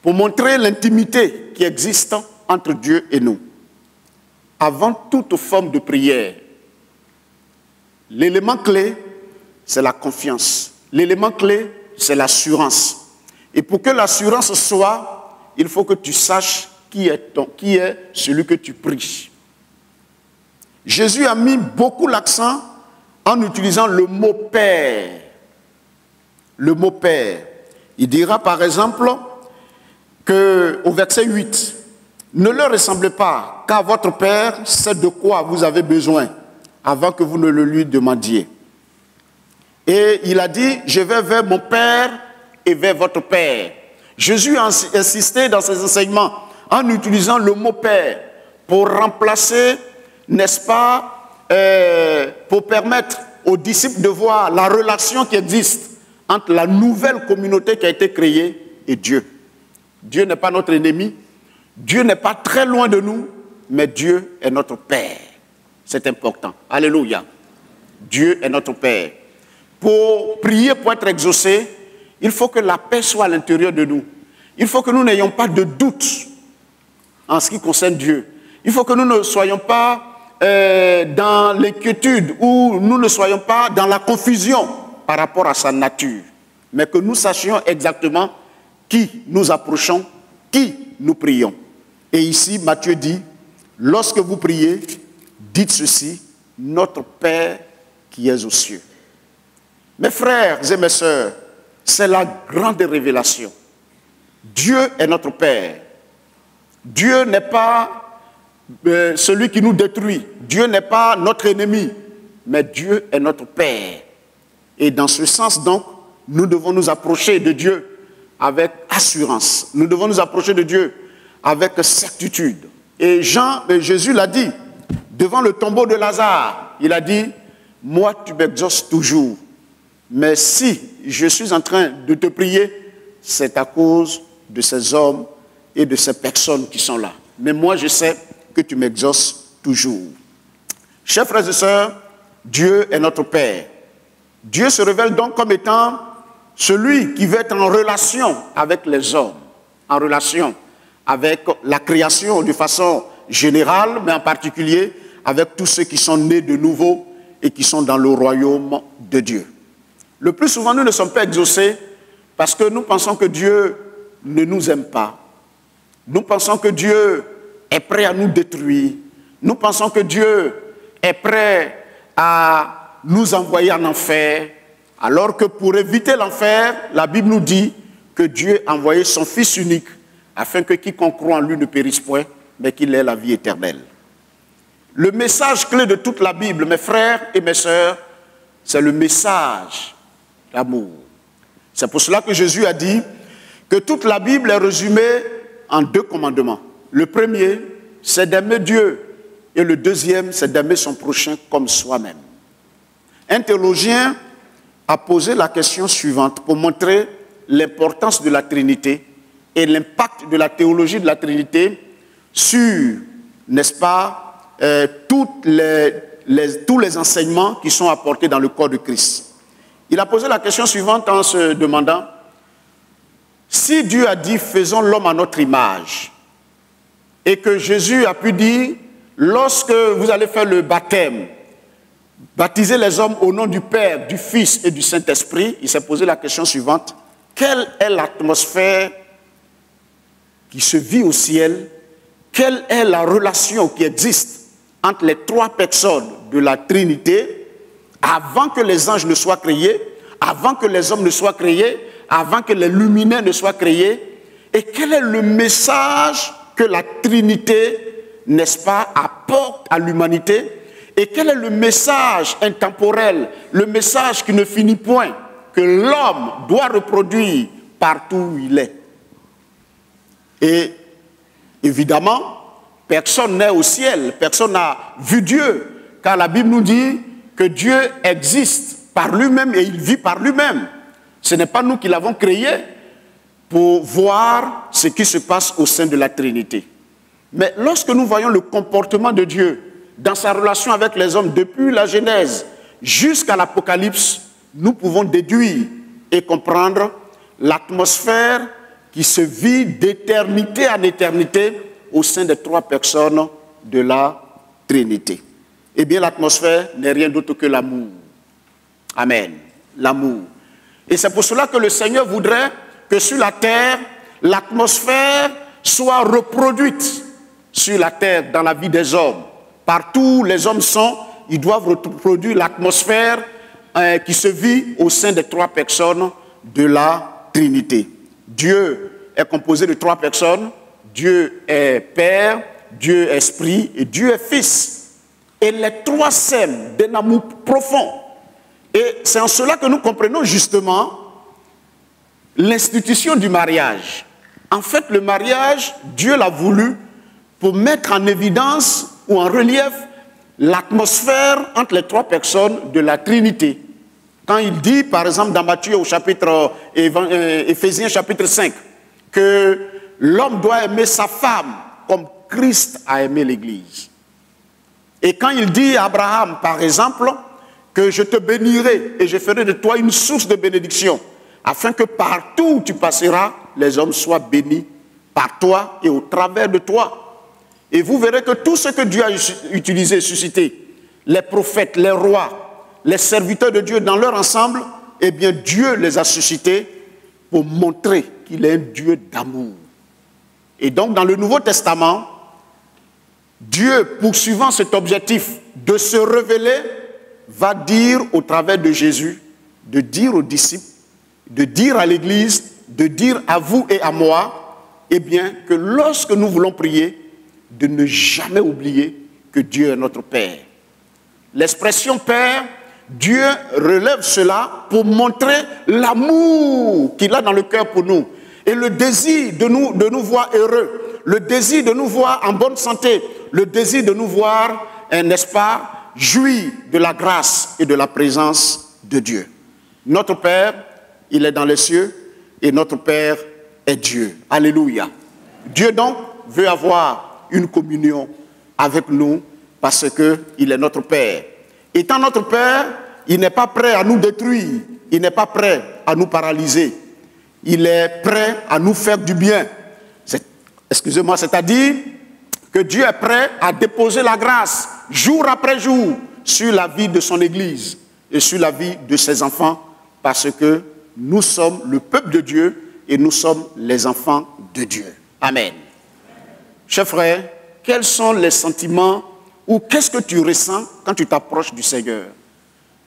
Pour montrer l'intimité qui existe entre Dieu et nous. Avant toute forme de prière, l'élément clé, c'est la confiance. L'élément clé, c'est l'assurance. Et pour que l'assurance soit, il faut que tu saches qui est celui que tu pries. Jésus a mis beaucoup l'accent en utilisant le mot Père. Le mot Père. Il dira par exemple qu'au verset 8, ne leur ressemblez pas, car votre Père sait de quoi vous avez besoin avant que vous ne le lui demandiez. Et il a dit, je vais vers mon Père et vers votre Père. Jésus a insisté dans ses enseignements en utilisant le mot Père pour remplacer, n'est-ce pas, pour permettre aux disciples de voir la relation qui existe entre la nouvelle communauté qui a été créée et Dieu. Dieu n'est pas notre ennemi, Dieu n'est pas très loin de nous, mais Dieu est notre Père. C'est important. Alléluia. Dieu est notre Père. Pour prier, pour être exaucé, il faut que la paix soit à l'intérieur de nous. Il faut que nous n'ayons pas de doute en ce qui concerne Dieu. Il faut que nous ne soyons pas dans l'inquiétude ou nous ne soyons pas dans la confusion par rapport à sa nature. Mais que nous sachions exactement qui nous approchons, qui nous prions. Et ici, Matthieu dit, lorsque vous priez, dites ceci, notre Père qui est aux cieux. Mes frères et mes sœurs, c'est la grande révélation. Dieu est notre Père. Dieu n'est pas celui qui nous détruit. Dieu n'est pas notre ennemi, mais Dieu est notre Père. Et dans ce sens, donc, nous devons nous approcher de Dieu avec assurance. Nous devons nous approcher de Dieu avec certitude. Et Jésus l'a dit, devant le tombeau de Lazare, il a dit, moi tu m'exauces toujours. Mais si je suis en train de te prier, c'est à cause de ces hommes et de ces personnes qui sont là. Mais moi, je sais que tu m'exauces toujours. Chers frères et sœurs, Dieu est notre Père. Dieu se révèle donc comme étant celui qui veut être en relation avec les hommes, en relation avec la création de façon générale, mais en particulier avec tous ceux qui sont nés de nouveau et qui sont dans le royaume de Dieu. Le plus souvent, nous ne sommes pas exaucés parce que nous pensons que Dieu ne nous aime pas. Nous pensons que Dieu est prêt à nous détruire. Nous pensons que Dieu est prêt à nous envoyer en enfer, alors que pour éviter l'enfer, la Bible nous dit que Dieu a envoyé son Fils unique afin que quiconque croit en lui ne périsse point, mais qu'il ait la vie éternelle. Le message clé de toute la Bible, mes frères et mes sœurs, c'est le message d'amour. C'est pour cela que Jésus a dit que toute la Bible est résumée en 2 commandements. Le premier, c'est d'aimer Dieu, et le deuxième, c'est d'aimer son prochain comme soi-même. Un théologien a posé la question suivante pour montrer l'importance de la Trinité et l'impact de la théologie de la Trinité sur, n'est-ce pas, tous les enseignements qui sont apportés dans le corps de Christ. Il a posé la question suivante en se demandant, si Dieu a dit « faisons l'homme à notre image » et que Jésus a pu dire « lorsque vous allez faire le baptême, baptisez les hommes au nom du Père, du Fils et du Saint-Esprit », il s'est posé la question suivante, quelle est l'atmosphère qui se vit au ciel? Quelle est la relation qui existe entre les 3 personnes de la Trinité avant que les anges ne soient créés, avant que les hommes ne soient créés, avant que les lumineux ne soient créés? Et quel est le message que la Trinité, n'est-ce pas, apporte à l'humanité? Et quel est le message intemporel, le message qui ne finit point, que l'homme doit reproduire partout où il est? Et évidemment, personne n'est au ciel, personne n'a vu Dieu, car la Bible nous dit que Dieu existe par lui-même et il vit par lui-même. Ce n'est pas nous qui l'avons créé pour voir ce qui se passe au sein de la Trinité. Mais lorsque nous voyons le comportement de Dieu dans sa relation avec les hommes depuis la Genèse jusqu'à l'Apocalypse, nous pouvons déduire et comprendre l'atmosphère qui se vit d'éternité en éternité au sein des 3 personnes de la Trinité. Eh bien, l'atmosphère n'est rien d'autre que l'amour. Amen. L'amour. Et c'est pour cela que le Seigneur voudrait que sur la terre, l'atmosphère soit reproduite sur la terre, dans la vie des hommes. Partout où les hommes sont, ils doivent reproduire l'atmosphère qui se vit au sein des 3 personnes de la Trinité. Dieu est composé de 3 personnes. Dieu est Père, Dieu est Esprit et Dieu est Fils. Et les 3 s'aiment d'un amour profond. Et c'est en cela que nous comprenons justement l'institution du mariage. En fait, le mariage, Dieu l'a voulu pour mettre en évidence ou en relief l'atmosphère entre les 3 personnes de la Trinité. Quand il dit, par exemple, dans Matthieu au chapitre Éphésiens chapitre 5, que l'homme doit aimer sa femme comme Christ a aimé l'Église. Et quand il dit à Abraham, par exemple, que je te bénirai et je ferai de toi une source de bénédiction, afin que partout où tu passeras, les hommes soient bénis par toi et au travers de toi. Et vous verrez que tout ce que Dieu a utilisé, suscité, les prophètes, les rois, les serviteurs de Dieu dans leur ensemble, eh bien Dieu les a suscités pour montrer qu'il est un Dieu d'amour. Et donc dans le Nouveau Testament, Dieu, poursuivant cet objectif de se révéler, va dire au travers de Jésus, de dire aux disciples, de dire à l'Église, de dire à vous et à moi, eh bien que lorsque nous voulons prier, de ne jamais oublier que Dieu est notre Père. L'expression Père, Dieu relève cela pour montrer l'amour qu'il a dans le cœur pour nous et le désir de nous voir heureux, le désir de nous voir en bonne santé, le désir de nous voir, n'est-ce pas, jouir de la grâce et de la présence de Dieu. Notre Père, il est dans les cieux et notre Père est Dieu. Alléluia. Dieu donc veut avoir une communion avec nous parce qu'il est notre Père. Étant notre Père, il n'est pas prêt à nous détruire, il n'est pas prêt à nous paralyser. Il est prêt à nous faire du bien. Excusez-moi, c'est-à-dire que Dieu est prêt à déposer la grâce jour après jour sur la vie de son Église et sur la vie de ses enfants, parce que nous sommes le peuple de Dieu et nous sommes les enfants de Dieu. Amen. Chers frères, quels sont les sentiments ou qu'est-ce que tu ressens quand tu t'approches du Seigneur?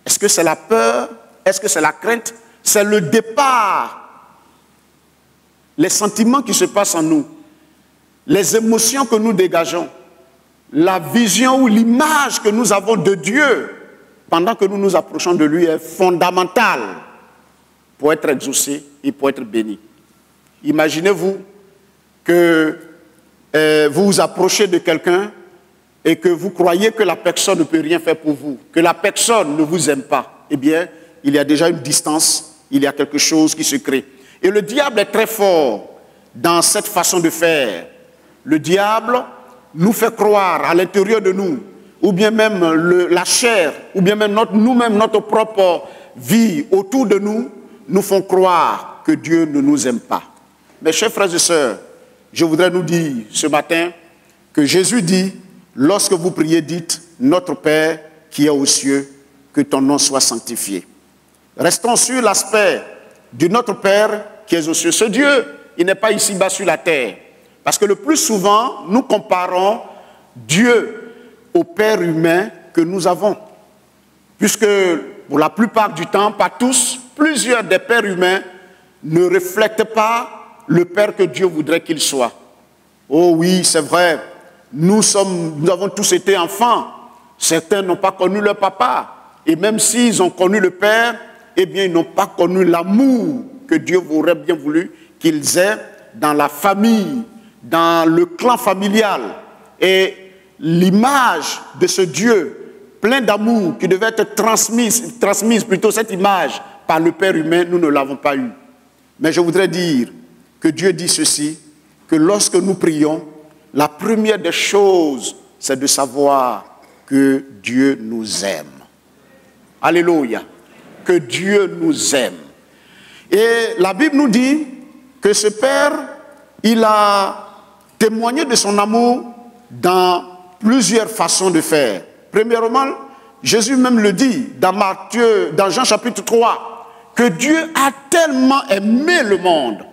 Est-ce que c'est la peur? Est-ce que c'est la crainte? C'est le départ. Les sentiments qui se passent en nous, les émotions que nous dégageons, la vision ou l'image que nous avons de Dieu pendant que nous nous approchons de lui est fondamentale pour être exaucé et pour être béni. Imaginez-vous que vous vous approchez de quelqu'un et que vous croyez que la personne ne peut rien faire pour vous, que la personne ne vous aime pas. Eh bien, il y a déjà une distance, il y a quelque chose qui se crée. Et le diable est très fort dans cette façon de faire. Le diable nous fait croire à l'intérieur de nous, ou bien même la chair, ou bien même nous-mêmes, notre propre vie autour de nous, nous font croire que Dieu ne nous aime pas. Mes chers frères et sœurs, je voudrais nous dire ce matin que Jésus dit, lorsque vous priez, dites, notre Père qui est aux cieux, que ton nom soit sanctifié. Restons sur l'aspect de notre Père qui est aux cieux. Ce Dieu, il n'est pas ici-bas sur la terre. Parce que le plus souvent, nous comparons Dieu au Père humain que nous avons. Puisque pour la plupart du temps, pas tous, plusieurs des pères humains ne reflètent pas le Père que Dieu voudrait qu'il soit. Oh oui, c'est vrai, nous avons tous été enfants. Certains n'ont pas connu leur papa. Et même s'ils ont connu le Père, eh bien, ils n'ont pas connu l'amour que Dieu aurait bien voulu qu'ils aient dans la famille, dans le clan familial. Et l'image de ce Dieu plein d'amour qui devait être transmise plutôt cette image par le Père humain, nous ne l'avons pas eu. Mais je voudrais dire que Dieu dit ceci, que lorsque nous prions, la première des choses, c'est de savoir que Dieu nous aime. Alléluia. Que Dieu nous aime. Et la Bible nous dit que ce Père, il a témoigné de son amour dans plusieurs façons de faire. Premièrement, Jésus même le dit dans Jean chapitre 3, que Dieu a tellement aimé le monde.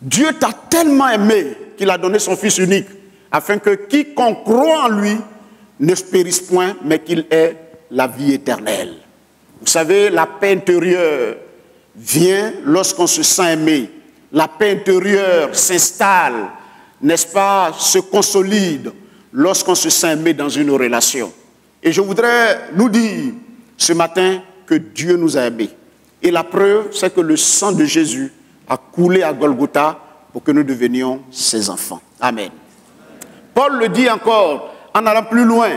Dieu t'a tellement aimé qu'il a donné son Fils unique, afin que quiconque croit en lui ne périsse point, mais qu'il ait la vie éternelle. Vous savez, la paix intérieure vient lorsqu'on se sent aimé. La paix intérieure s'installe, n'est-ce pas, se consolide lorsqu'on se sent aimé dans une relation. Et je voudrais nous dire ce matin que Dieu nous a aimés. Et la preuve, c'est que le sang de Jésus a coulé à Golgotha pour que nous devenions ses enfants. Amen. Paul le dit encore, en allant plus loin,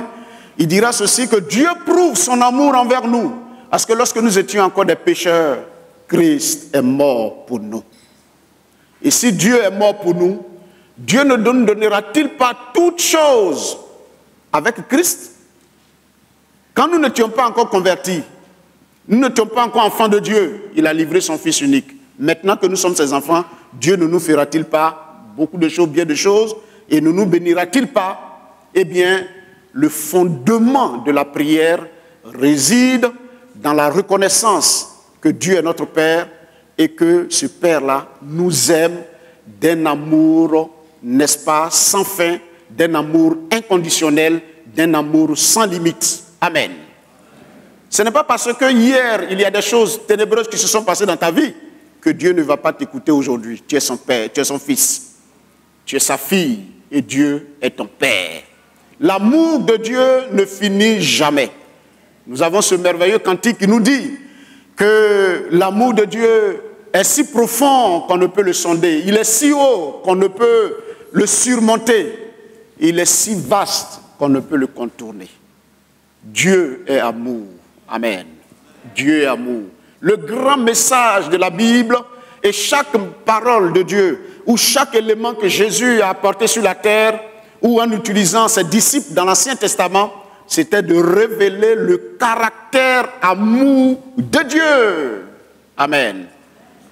il dira ceci, que Dieu prouve son amour envers nous, parce que lorsque nous étions encore des pécheurs, Christ est mort pour nous. Et si Dieu est mort pour nous, Dieu ne nous donnera-t-il pas toutes choses avec Christ? Quand nous n'étions pas encore convertis, nous n'étions pas encore enfants de Dieu, il a livré son Fils unique. Maintenant que nous sommes ses enfants, Dieu ne nous fera-t-il pas beaucoup de choses, bien de choses, et ne nous bénira-t-il pas? Eh bien, le fondement de la prière réside dans la reconnaissance que Dieu est notre Père et que ce Père-là nous aime d'un amour, n'est-ce pas, sans fin, d'un amour inconditionnel, d'un amour sans limite. Amen. Ce n'est pas parce que hier, il y a des choses ténébreuses qui se sont passées dans ta vie que Dieu ne va pas t'écouter aujourd'hui. Tu es son Père, tu es son Fils, tu es sa fille et Dieu est ton Père. L'amour de Dieu ne finit jamais. Nous avons ce merveilleux cantique qui nous dit que l'amour de Dieu est si profond qu'on ne peut le sonder. Il est si haut qu'on ne peut le surmonter. Il est si vaste qu'on ne peut le contourner. Dieu est amour. Amen. Dieu est amour. Le grand message de la Bible et chaque parole de Dieu ou chaque élément que Jésus a apporté sur la terre ou en utilisant ses disciples dans l'Ancien Testament, c'était de révéler le caractère amour de Dieu. Amen.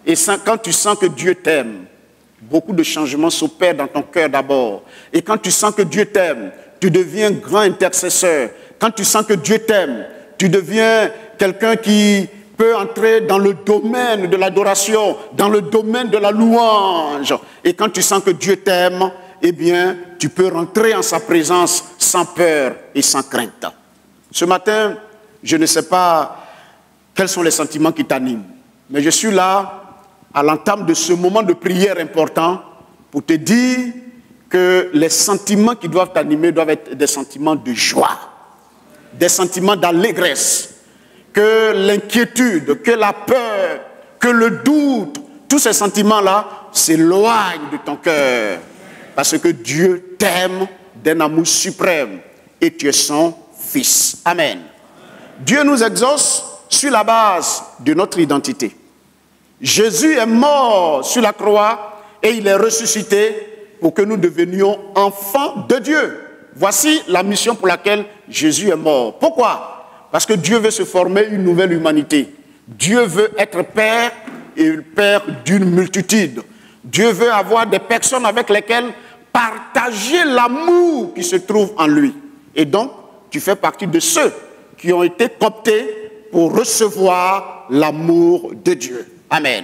Et quand tu sens que Dieu t'aime, beaucoup de changements s'opèrent dans ton cœur d'abord. Et quand tu sens que Dieu t'aime, tu deviens grand intercesseur. Quand tu sens que Dieu t'aime, tu deviens quelqu'un qui peut entrer dans le domaine de l'adoration, dans le domaine de la louange. Et quand tu sens que Dieu t'aime, eh bien, tu peux rentrer en sa présence sans peur et sans crainte. Ce matin, je ne sais pas quels sont les sentiments qui t'animent, mais je suis là à l'entame de ce moment de prière important pour te dire que les sentiments qui doivent t'animer doivent être des sentiments de joie, des sentiments d'allégresse, que l'inquiétude, que la peur, que le doute, tous ces sentiments-là s'éloignent de ton cœur parce que Dieu t'aime d'un amour suprême et tu es son fils. Amen. Dieu nous exauce sur la base de notre identité. Jésus est mort sur la croix et il est ressuscité pour que nous devenions enfants de Dieu. Voici la mission pour laquelle Jésus est mort. Pourquoi? Parce que Dieu veut se former une nouvelle humanité. Dieu veut être père et père d'une multitude. Dieu veut avoir des personnes avec lesquelles partager l'amour qui se trouve en lui. Et donc, tu fais partie de ceux qui ont été cooptés pour recevoir l'amour de Dieu. Amen.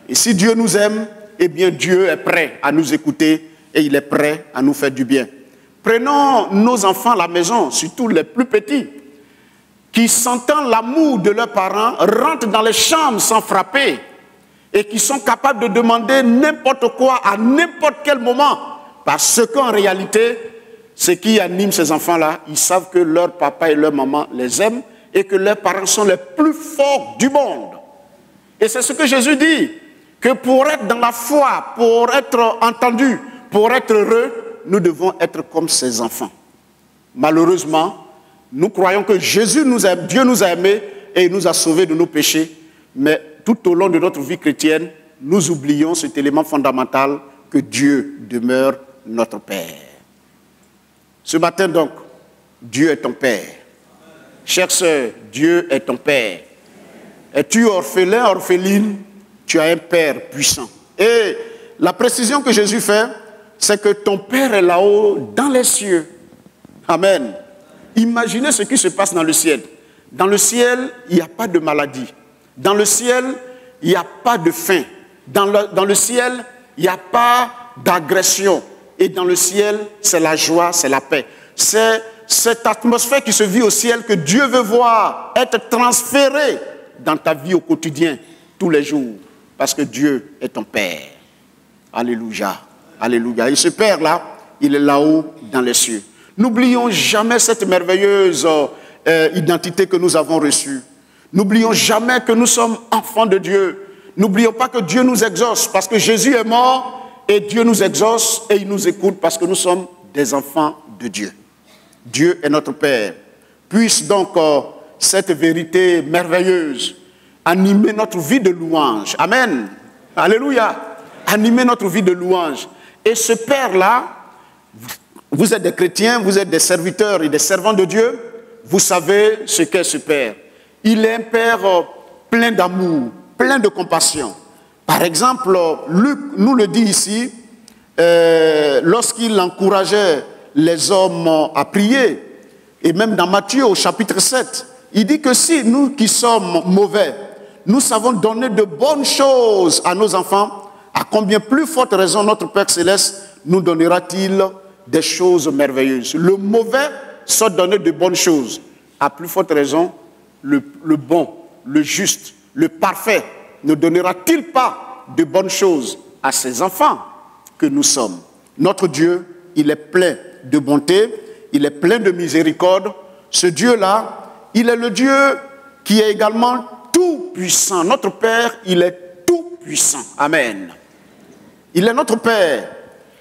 Et si Dieu nous aime, eh bien Dieu est prêt à nous écouter et il est prêt à nous faire du bien. Prenons nos enfants à la maison, surtout les plus petits, qui sentant l'amour de leurs parents, rentrent dans les chambres sans frapper et qui sont capables de demander n'importe quoi à n'importe quel moment. Parce qu'en réalité, ce qui anime ces enfants-là, ils savent que leur papa et leur maman les aiment et que leurs parents sont les plus forts du monde. Et c'est ce que Jésus dit, que pour être dans la foi, pour être entendu, pour être heureux, nous devons être comme ces enfants. Malheureusement, nous croyons que Jésus nous aime, Dieu nous a aimés et il nous a sauvés de nos péchés. Mais tout au long de notre vie chrétienne, nous oublions cet élément fondamental que Dieu demeure notre Père. Ce matin donc, Dieu est ton Père. Chère sœur, Dieu est ton Père. Es-tu orphelin, orpheline? Tu as un Père puissant. Et la précision que Jésus fait, c'est que ton Père est là-haut dans les cieux. Amen. Imaginez ce qui se passe dans le ciel. Dans le ciel, il n'y a pas de maladie. Dans le ciel, il n'y a pas de faim. Dans le ciel, il n'y a pas d'agression. Et dans le ciel, c'est la joie, c'est la paix. C'est cette atmosphère qui se vit au ciel que Dieu veut voir être transférée dans ta vie au quotidien, tous les jours. Parce que Dieu est ton Père. Alléluia. Alléluia. Et ce Père-là, il est là-haut dans les cieux. N'oublions jamais cette merveilleuse identité que nous avons reçue. N'oublions jamais que nous sommes enfants de Dieu. N'oublions pas que Dieu nous exauce parce que Jésus est mort et Dieu nous exauce et il nous écoute parce que nous sommes des enfants de Dieu. Dieu est notre Père. Puisse donc cette vérité merveilleuse animer notre vie de louange. Amen. Alléluia. Animer notre vie de louange. Et ce Père-là, vous êtes des chrétiens, vous êtes des serviteurs et des servants de Dieu, vous savez ce qu'est ce Père. Il est un Père plein d'amour, plein de compassion. Par exemple, Luc nous le dit ici, lorsqu'il encourageait les hommes à prier, et même dans Matthieu au chapitre 7, il dit que si nous qui sommes mauvais, nous savons donner de bonnes choses à nos enfants, à combien plus forte raison notre Père Céleste nous donnera-t-il des choses merveilleuses. Le mauvais saute donner de bonnes choses. À plus forte raison, le bon, le juste, le parfait ne donnera-t-il pas de bonnes choses à ses enfants que nous sommes. Notre Dieu, il est plein de bonté, il est plein de miséricorde. Ce Dieu-là, il est le Dieu qui est également tout puissant. Notre Père, il est tout puissant. Amen. Il est notre Père.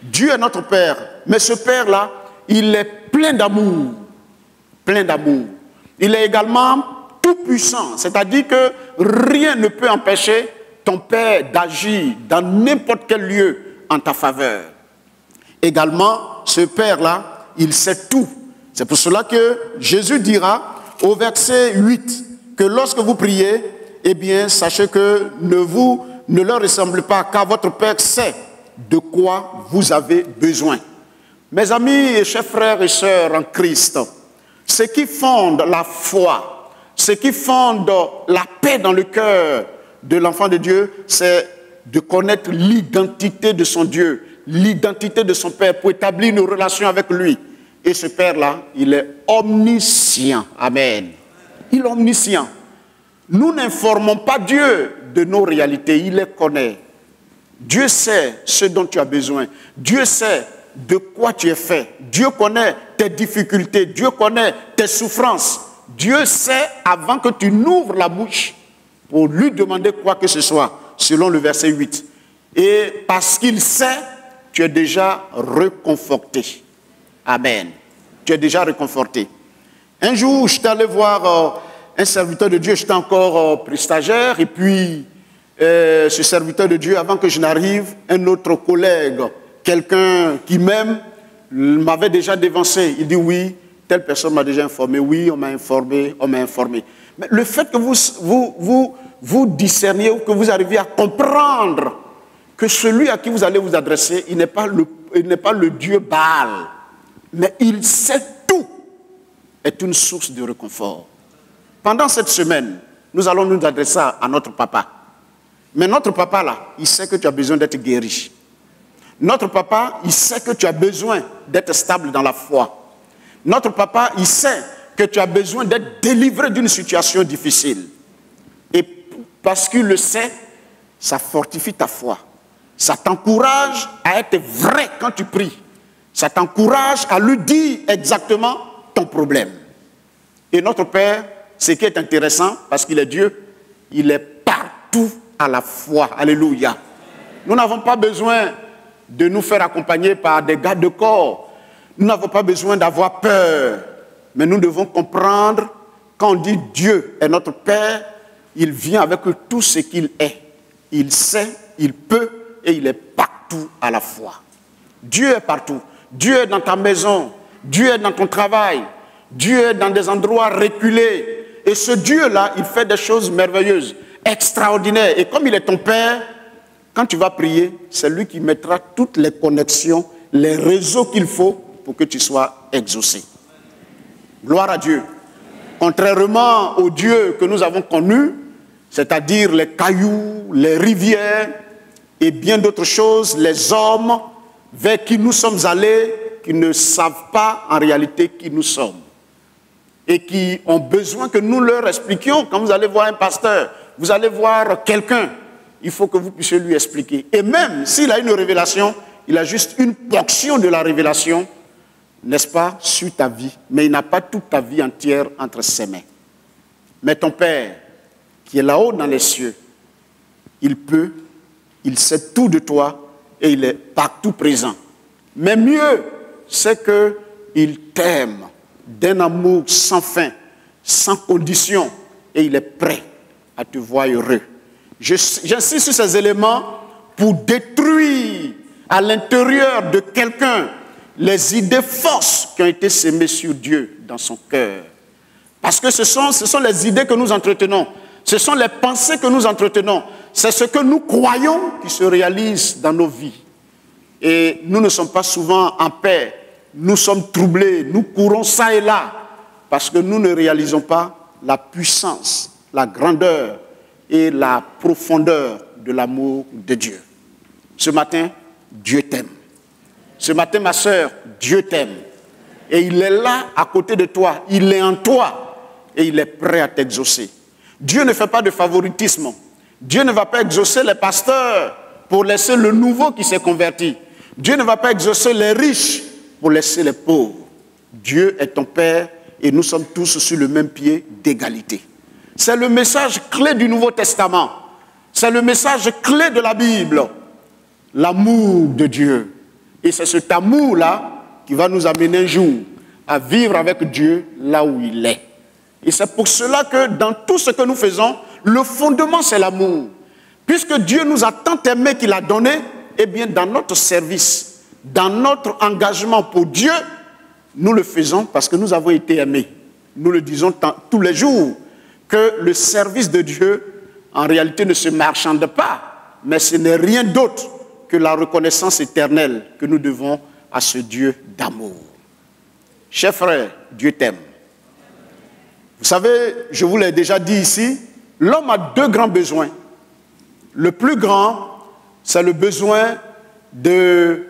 Dieu est notre Père. Mais ce Père-là, il est plein d'amour. Plein d'amour. Il est également tout puissant. C'est-à-dire que rien ne peut empêcher ton Père d'agir dans n'importe quel lieu en ta faveur. Également, ce Père-là, il sait tout. C'est pour cela que Jésus dira au verset 8 que lorsque vous priez, eh bien, sachez que ne vous ne leur ressemblez pas, car votre Père sait de quoi vous avez besoin. Mes amis et chers frères et sœurs en Christ, ce qui fonde la foi, ce qui fonde la paix dans le cœur de l'enfant de Dieu, c'est de connaître l'identité de son Dieu, l'identité de son Père pour établir une relation avec lui. Et ce Père-là, il est omniscient. Amen. Il est omniscient. Nous n'informons pas Dieu de nos réalités, il les connaît. Dieu sait ce dont tu as besoin. Dieu sait de quoi tu es fait. Dieu connaît tes difficultés. Dieu connaît tes souffrances. Dieu sait avant que tu n'ouvres la bouche pour lui demander quoi que ce soit, selon le verset 8. Et parce qu'il sait, tu es déjà réconforté. Amen. Tu es déjà réconforté. Un jour, je suis allé voir un serviteur de Dieu, j'étais encore stagiaire, et puis ce serviteur de Dieu, avant que je n'arrive, un autre collègue, quelqu'un qui m'aime, m'avait déjà dévancé. Il dit oui, telle personne m'a déjà informé, oui, on m'a informé, on m'a informé. Mais le fait que vous discerniez ou que vous arriviez à comprendre que celui à qui vous allez vous adresser, il n'est pas le Dieu Baal, mais il sait tout, est une source de réconfort. Pendant cette semaine, nous allons nous adresser à notre papa. Mais notre papa, là, il sait que tu as besoin d'être guéri. Notre papa, il sait que tu as besoin d'être stable dans la foi. Notre papa, il sait que tu as besoin d'être délivré d'une situation difficile. Et parce qu'il le sait, ça fortifie ta foi. Ça t'encourage à être vrai quand tu pries. Ça t'encourage à lui dire exactement ton problème. Et notre Père, ce qui est intéressant, parce qu'il est Dieu, il est partout à la fois. Alléluia. Nous n'avons pas besoin de nous faire accompagner par des gardes de corps. Nous n'avons pas besoin d'avoir peur. Mais nous devons comprendre, quand on dit Dieu est notre Père, il vient avec tout ce qu'il est. Il sait, il peut et il est partout à la fois. Dieu est partout. Dieu est dans ta maison. Dieu est dans ton travail. Dieu est dans des endroits reculés. Et ce Dieu-là, il fait des choses merveilleuses, extraordinaires. Et comme il est ton Père, quand tu vas prier, c'est lui qui mettra toutes les connexions, les réseaux qu'il faut pour que tu sois exaucé. Gloire à Dieu. Contrairement au Dieu que nous avons connu, c'est-à-dire les cailloux, les rivières et bien d'autres choses, les hommes vers qui nous sommes allés, qui ne savent pas en réalité qui nous sommes et qui ont besoin que nous leur expliquions. Quand vous allez voir un pasteur, vous allez voir quelqu'un, il faut que vous puissiez lui expliquer. Et même s'il a une révélation, il a juste une portion de la révélation, n'est-ce pas, sur ta vie. Mais il n'a pas toute ta vie entière entre ses mains. Mais ton Père, qui est là-haut dans les cieux, il peut, il sait tout de toi et il est partout présent. Mais mieux, c'est qu'il t'aime d'un amour sans fin, sans condition, et il est prêt à te voir heureux. J'insiste sur ces éléments pour détruire à l'intérieur de quelqu'un les idées fausses qui ont été sémées sur Dieu dans son cœur. Parce que ce sont les idées que nous entretenons, ce sont les pensées que nous entretenons, c'est ce que nous croyons qui se réalise dans nos vies. Et nous ne sommes pas souvent en paix, nous sommes troublés, nous courons ça et là, parce que nous ne réalisons pas la puissance, la grandeur et la profondeur de l'amour de Dieu. Ce matin, Dieu t'aime. Ce matin, ma sœur, Dieu t'aime. Et il est là à côté de toi, il est en toi et il est prêt à t'exaucer. Dieu ne fait pas de favoritisme. Dieu ne va pas exaucer les pasteurs pour laisser le nouveau qui s'est converti. Dieu ne va pas exaucer les riches pour laisser les pauvres. Dieu est ton Père et nous sommes tous sur le même pied d'égalité. C'est le message clé du Nouveau Testament. C'est le message clé de la Bible. L'amour de Dieu. Et c'est cet amour-là qui va nous amener un jour à vivre avec Dieu là où il est. Et c'est pour cela que dans tout ce que nous faisons, le fondement c'est l'amour. Puisque Dieu nous a tant aimés qu'il a donné, eh bien dans notre service, dans notre engagement pour Dieu, nous le faisons parce que nous avons été aimés. Nous le disons tous les jours, que le service de Dieu, en réalité, ne se marchande pas. mais ce n'est rien d'autre que la reconnaissance éternelle que nous devons à ce Dieu d'amour. Chers frères, Dieu t'aime. Vous savez, je vous l'ai déjà dit ici, l'homme a deux grands besoins. Le plus grand, c'est le besoin de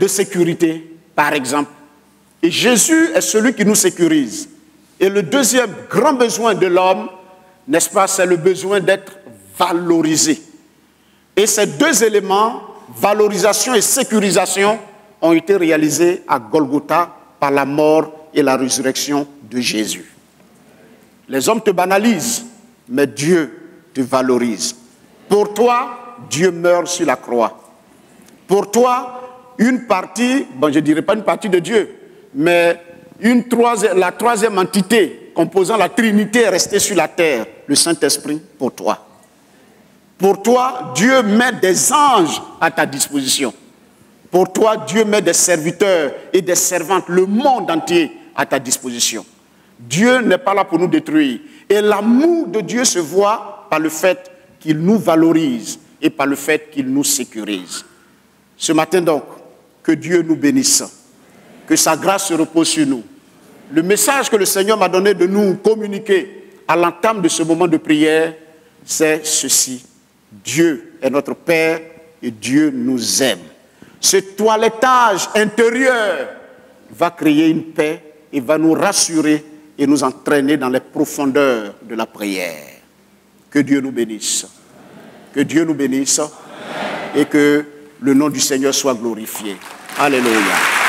sécurité, par exemple. Et Jésus est celui qui nous sécurise. Et le deuxième grand besoin de l'homme, n'est-ce pas, c'est le besoin d'être valorisé. Et ces deux éléments, valorisation et sécurisation, ont été réalisés à Golgotha par la mort et la résurrection de Jésus. Les hommes te banalisent, mais Dieu te valorise. Pour toi, Dieu meurt sur la croix. Pour toi, une partie, bon, je ne dirais pas une partie de Dieu, mais la troisième entité composant la Trinité est restée sur la terre, le Saint-Esprit, pour toi. Pour toi, Dieu met des anges à ta disposition. Pour toi, Dieu met des serviteurs et des servantes, le monde entier à ta disposition. Dieu n'est pas là pour nous détruire. Et l'amour de Dieu se voit par le fait qu'il nous valorise et par le fait qu'il nous sécurise. Ce matin donc, que Dieu nous bénisse, que sa grâce se repose sur nous. Le message que le Seigneur m'a donné de nous communiquer à l'entame de ce moment de prière, c'est ceci. Dieu est notre Père et Dieu nous aime. Ce toilettage intérieur va créer une paix et va nous rassurer et nous entraîner dans les profondeurs de la prière. Que Dieu nous bénisse. Que Dieu nous bénisse et que le nom du Seigneur soit glorifié. Alléluia.